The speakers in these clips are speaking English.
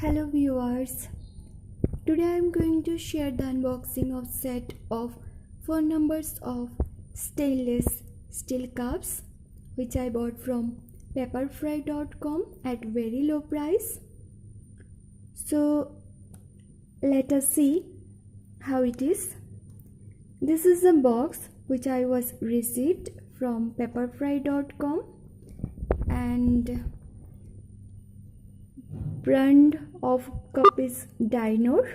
Hello viewers, today I am going to share the unboxing of set of 4 numbers of stainless steel cups which I bought from pepperfry.com at very low price. So let us see how it is. This is the box which I was received from pepperfry.com and brand of cup is Dine Out.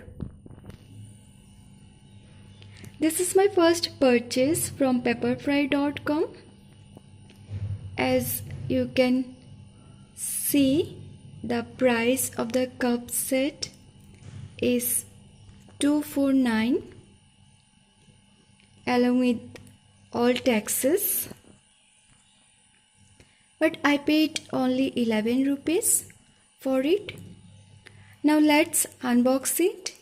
This is my first purchase from pepperfry.com. As you can see, the price of the cup set is $249 along with all taxes, but I paid only 11 rupees for it. Now let's unbox it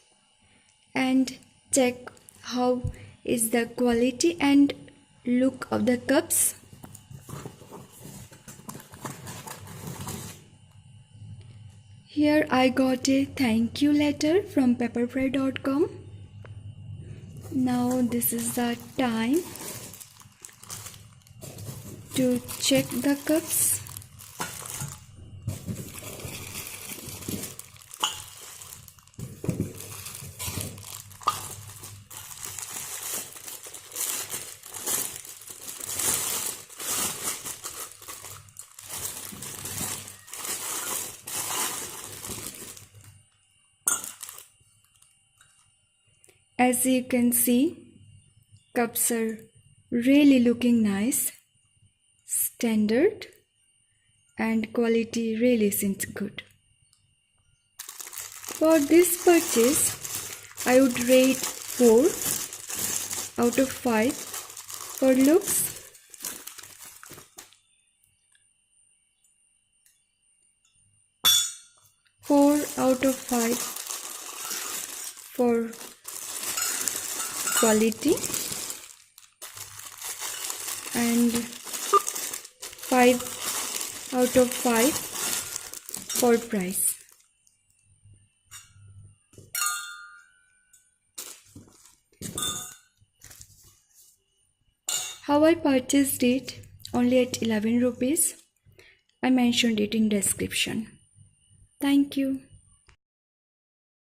and check how is the quality and look of the cups. Here I got a thank you letter from pepperfry.com. Now this is the time to check the cups. As you can see, cups are really looking nice, standard, and quality really seems good. For this purchase, I would rate 4 out of 5 for looks, 4 out of 5 for quality, and 5 out of 5 for price. How I purchased it only at 11 rupees. I mentioned it in description. Thank you.